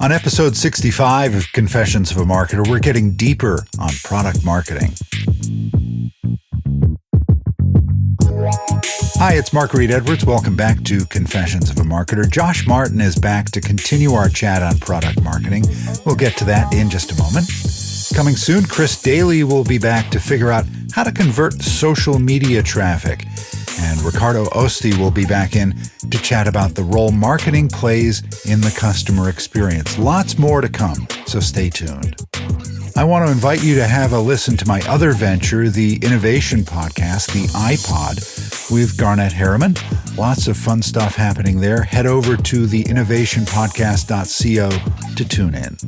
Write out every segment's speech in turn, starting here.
On episode 65 of Confessions of a Marketer, we're getting deeper on product marketing. Hi, it's Mark Reed Edwards. Welcome back to Confessions of a Marketer. Josh Martin is back to continue our chat on product marketing. We'll get to that in just a moment. Coming soon, Chris Daly will be back to figure out how to convert social media traffic. And Ricardo Osti will be back in to chat about the role marketing plays in the customer experience. Lots more to come, so stay tuned. I want to invite you to have a listen to my other venture, the innovation podcast, The iPod, with Garnett Harriman. Lots of fun stuff happening there. Head over to theinnovationpodcast.co to tune in.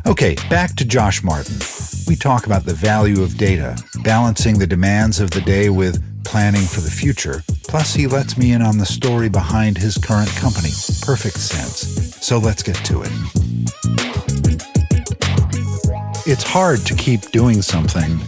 Okay, back to Josh Martin. We talk about the value of data, balancing the demands of the day with planning for the future. Plus, he lets me in on the story behind his current company, Perfect Sense. So let's get to it. It's hard to keep doing something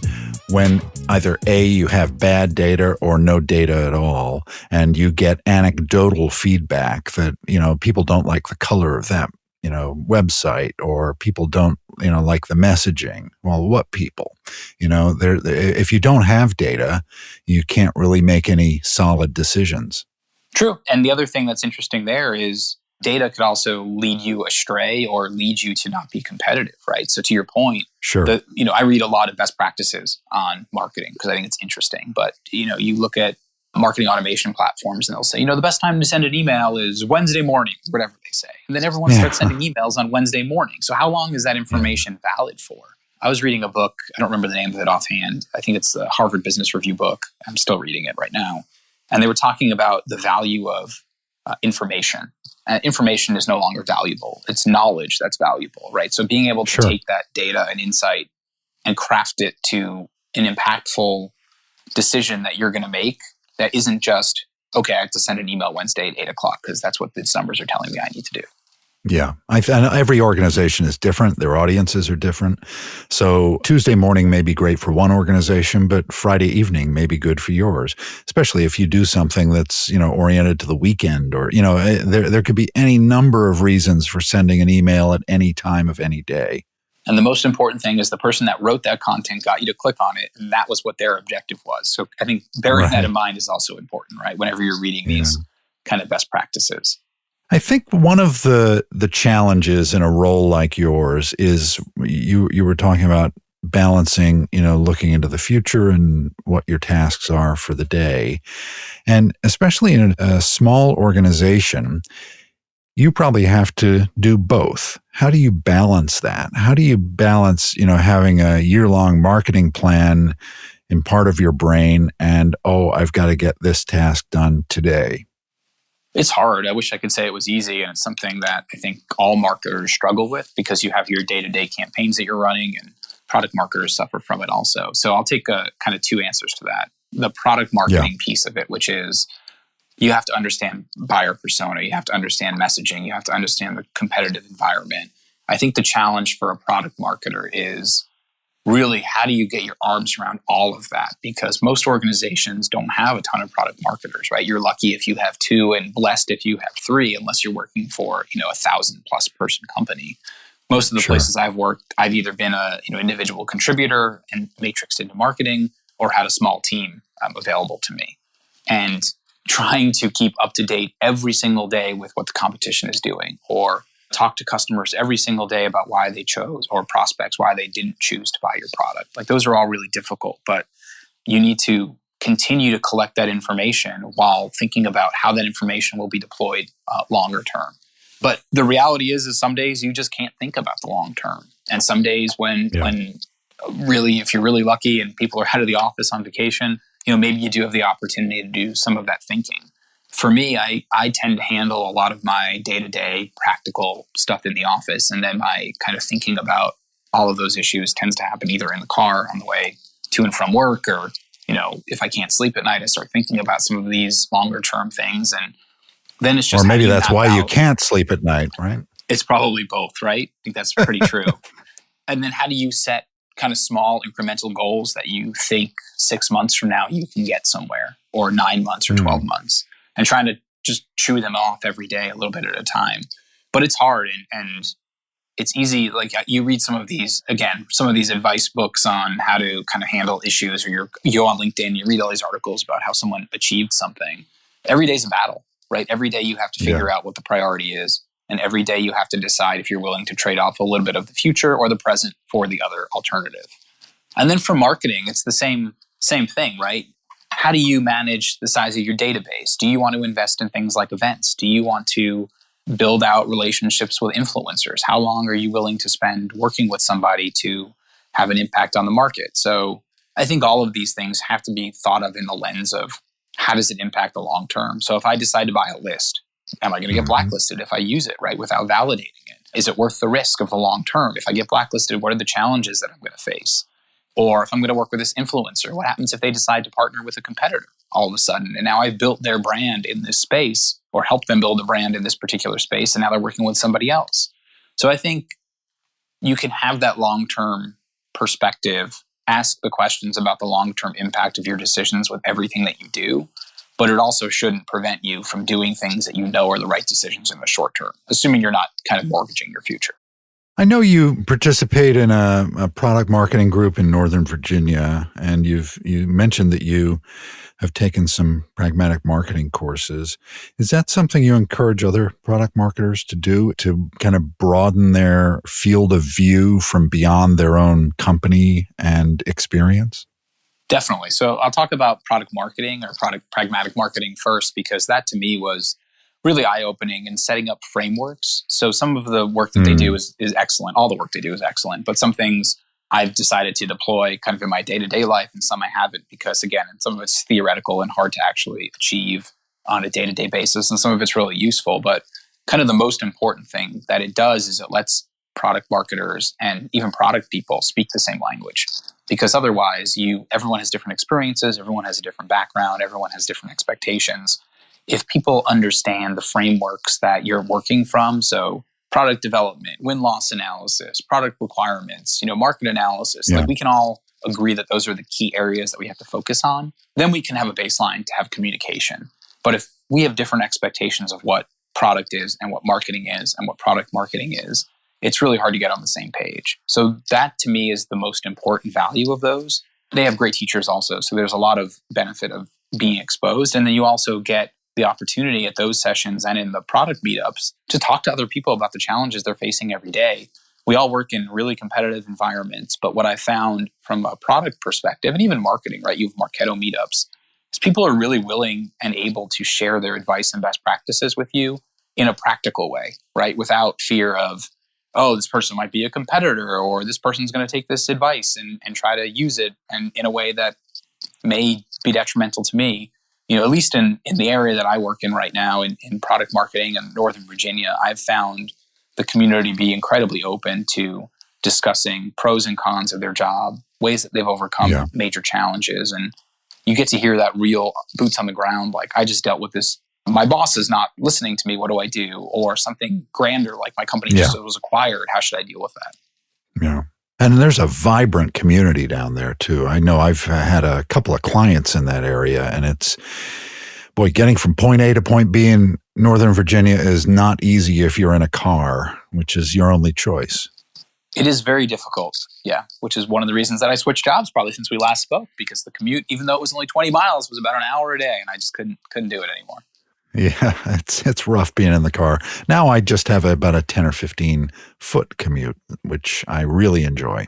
when either A, you have bad data or no data at all, and you get anecdotal feedback that, people don't like the color of that, website, or people don't, like the messaging. Well, what people? If you don't have data, you can't really make any solid decisions. True. And the other thing that's interesting there is data could also lead you astray or lead you to not be competitive, right? So to your point, sure. I read a lot of best practices on marketing because I think it's interesting. But, you look at marketing automation platforms and they'll say, the best time to send an email is Wednesday morning, whatever they say. And then everyone starts sending emails on Wednesday morning. So how long is that information valid for? I was reading a book. I don't remember the name of it offhand. I think it's the Harvard Business Review book. I'm still reading it right now. And they were talking about the value of information. Information is no longer valuable. It's knowledge that's valuable, right? So being able to take that data and insight and craft it to an impactful decision that you're going to make that isn't just, okay, I have to send an email Wednesday at 8 o'clock because that's what these numbers are telling me I need to do. Yeah. Every organization is different. Their audiences are different. So Tuesday morning may be great for one organization, but Friday evening may be good for yours, especially if you do something that's, oriented to the weekend or, there could be any number of reasons for sending an email at any time of any day. And the most important thing is the person that wrote that content got you to click on it, and that was what their objective was. So I think bearing that in mind is also important, right? Whenever you're reading these kind of best practices. I think one of the challenges in a role like yours is you were talking about balancing, looking into the future and what your tasks are for the day. And especially in a small organization, you probably have to do both. How do you balance that? How do you balance, having a year-long marketing plan in part of your brain and, I've got to get this task done today? It's hard. I wish I could say it was easy. And it's something that I think all marketers struggle with because you have your day-to-day campaigns that you're running and product marketers suffer from it also. So I'll take kind of two answers to that. The product marketing piece of it, which is you have to understand buyer persona. You have to understand messaging. You have to understand the competitive environment. I think the challenge for a product marketer is really how do you get your arms around all of that? Because most organizations don't have a ton of product marketers, right? You're lucky if you have two and blessed if you have three, unless you're working for, 1,000+ person company. Most of the places I've worked, I've either been a individual contributor and matrixed into marketing or had a small team available to me. And trying to keep up to date every single day with what the competition is doing or talk to customers every single day about why they chose or prospects, why they didn't choose to buy your product. Like those are all really difficult, but you need to continue to collect that information while thinking about how that information will be deployed longer term. But the reality is some days you just can't think about the long term. And some days when really, if you're really lucky and people are out of the office on vacation, maybe you do have the opportunity to do some of that thinking. For me, I tend to handle a lot of my day-to-day practical stuff in the office. And then my kind of thinking about all of those issues tends to happen either in the car on the way to and from work or, if I can't sleep at night, I start thinking about some of these longer-term things. And then it's just... Or maybe that's why you can't sleep at night, right? It's probably both, right? I think that's pretty true. And then how do you set kind of small incremental goals that you think 6 months from now you can get somewhere or 9 months or 12 months? And trying to just chew them off every day a little bit at a time. But it's hard. And it's easy. Like you read some of these advice books on how to kind of handle issues, or you go on LinkedIn, you read all these articles about how someone achieved something. Every day's a battle, right? Every day you have to figure out what the priority is. And every day you have to decide if you're willing to trade off a little bit of the future or the present for the other alternative. And then for marketing, it's the same thing, right? How do you manage the size of your database? Do you want to invest in things like events? Do you want to build out relationships with influencers? How long are you willing to spend working with somebody to have an impact on the market? So I think all of these things have to be thought of in the lens of how does it impact the long term? So if I decide to buy a list, am I going to get blacklisted if I use it, right, without validating it? Is it worth the risk of the long term? If I get blacklisted, what are the challenges that I'm going to face? Or if I'm going to work with this influencer, what happens if they decide to partner with a competitor all of a sudden? And now I've built their brand in this space, or helped them build a brand in this particular space, and now they're working with somebody else. So I think you can have that long-term perspective, ask the questions about the long-term impact of your decisions with everything that you do, but it also shouldn't prevent you from doing things that you know are the right decisions in the short term, assuming you're not kind of mortgaging your future. I know you participate in a product marketing group in Northern Virginia, and you mentioned that you have taken some pragmatic marketing courses. Is that something you encourage other product marketers to do, to kind of broaden their field of view from beyond their own company and experience? Definitely. So I'll talk about product marketing or product pragmatic marketing first, because that to me was really eye-opening in setting up frameworks. So some of the work that they do is excellent. All the work they do is excellent. But some things I've decided to deploy kind of in my day-to-day life, and some I haven't, because again, some of it's theoretical and hard to actually achieve on a day-to-day basis, and some of it's really useful. But kind of the most important thing that it does is it lets product marketers and even product people speak the same language. Because otherwise, everyone has different experiences, everyone has a different background, everyone has different expectations. If people understand the frameworks that you're working from, so product development, win-loss analysis, product requirements, market analysis, like we can all agree that those are the key areas that we have to focus on, then we can have a baseline to have communication. But if we have different expectations of what product is and what marketing is and what product marketing is, it's really hard to get on the same page. So that to me is the most important value of those. They have great teachers also, so there's a lot of benefit of being exposed. And then you also get the opportunity at those sessions and in the product meetups to talk to other people about the challenges they're facing every day. We all work in really competitive environments, but what I found from a product perspective, and even marketing, right? You have Marketo meetups, is people are really willing and able to share their advice and best practices with you in a practical way, right? Without fear of, oh, this person might be a competitor, or this person's going to take this advice and try to use it and in a way that may be detrimental to me. At least in the area that I work in right now in product marketing in Northern Virginia, I've found the community be incredibly open to discussing pros and cons of their job, ways that they've overcome major challenges. And you get to hear that real boots on the ground, like, I just dealt with this. My boss is not listening to me. What do I do? Or something grander, like my company just was acquired. How should I deal with that? Yeah. And there's a vibrant community down there too. I know I've had a couple of clients in that area, and it's, getting from point A to point B in Northern Virginia is not easy if you're in a car, which is your only choice. It is very difficult, which is one of the reasons that I switched jobs probably since we last spoke, because the commute, even though it was only 20 miles, was about an hour a day, and I just couldn't do it anymore. Yeah, it's rough being in the car. Now I just have about a 10 or 15 foot commute, which I really enjoy.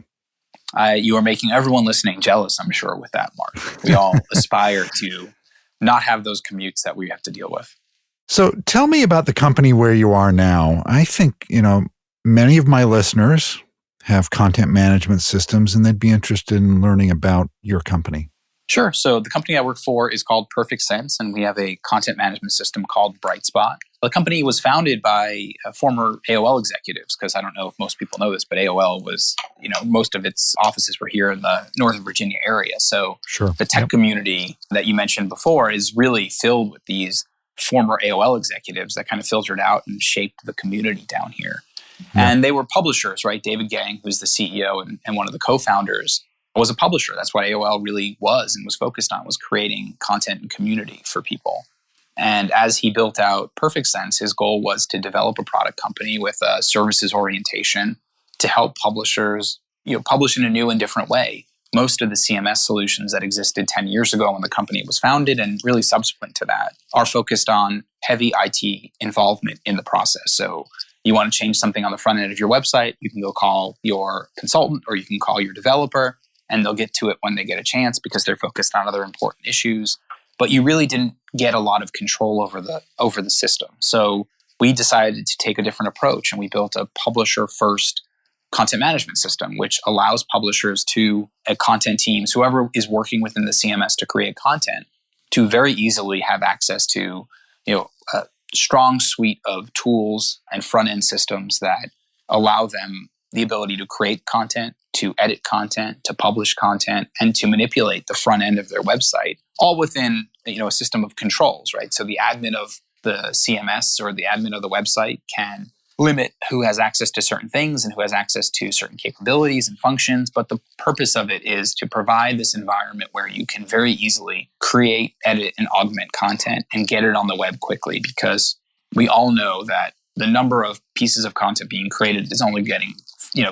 You are making everyone listening jealous, I'm sure, with that, Mark. We all aspire to not have those commutes that we have to deal with. So tell me about the company where you are now. I think, many of my listeners have content management systems, and they'd be interested in learning about your company. Sure. So the company I work for is called Perfect Sense, and we have a content management system called Brightspot. The company was founded by former AOL executives, because I don't know if most people know this, but AOL was, most of its offices were here in the Northern Virginia area. So the tech community that you mentioned before is really filled with these former AOL executives that kind of filtered out and shaped the community down here. Yeah. And they were publishers, right? David Gang, who's the CEO and one of the co-founders, was a publisher. That's what AOL really was and was focused on, was creating content and community for people. And as he built out Perfect Sense, his goal was to develop a product company with a services orientation to help publishers, publish in a new and different way. Most of the CMS solutions that existed 10 years ago when the company was founded and really subsequent to that are focused on heavy IT involvement in the process. So you want to change something on the front end of your website, you can go call your consultant or you can call your developer, and they'll get to it when they get a chance because they're focused on other important issues. But you really didn't get a lot of control over the system. So we decided to take a different approach, and we built a publisher-first content management system, which allows publishers to, content teams, whoever is working within the CMS to create content, to very easily have access to, a strong suite of tools and front-end systems that allow them the ability to create content, to edit content, to publish content, and to manipulate the front end of their website, all within a system of controls, right? So the admin of the CMS or the admin of the website can limit who has access to certain things and who has access to certain capabilities and functions. But the purpose of it is to provide this environment where you can very easily create, edit, and augment content and get it on the web quickly, because we all know that the number of pieces of content being created is only getting,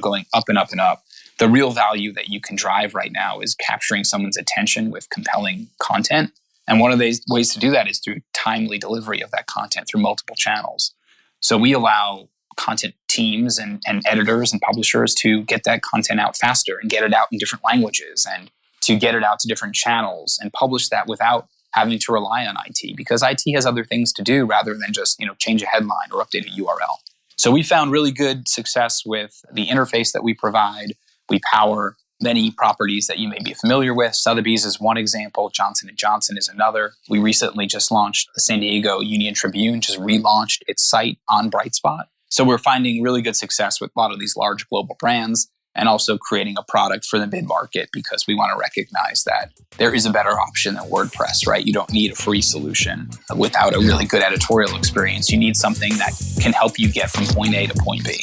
going up and up and up. The real value that you can drive right now is capturing someone's attention with compelling content. And one of the ways to do that is through timely delivery of that content through multiple channels. So we allow content teams and editors and publishers to get that content out faster and get it out in different languages and to get it out to different channels and publish that without having to rely on IT, because IT has other things to do rather than just change a headline or update a URL. So we found really good success with the interface that we provide. We power many properties that you may be familiar with. Sotheby's is one example. Johnson & Johnson is another. We recently just launched the San Diego Union Tribune, just relaunched its site on Brightspot. So we're finding really good success with a lot of these large global brands, and also creating a product for the mid-market, because we want to recognize that there is a better option than WordPress, right? You don't need a free solution without a really good editorial experience. You need something that can help you get from point A to point B.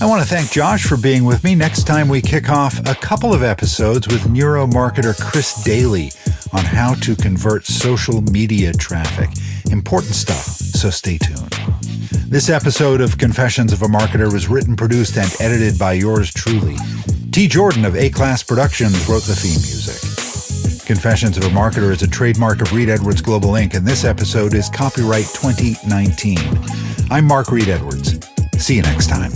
I want to thank Josh for being with me. Next time we kick off a couple of episodes with neuromarketer Chris Daly on how to convert social media traffic. Important stuff, so stay tuned. This episode of Confessions of a Marketer was written, produced, and edited by yours truly. T. Jordan of A-Class Productions wrote the theme music. Confessions of a Marketer is a trademark of Reed Edwards Global Inc., and this episode is copyright 2019. I'm Mark Reed Edwards. See you next time.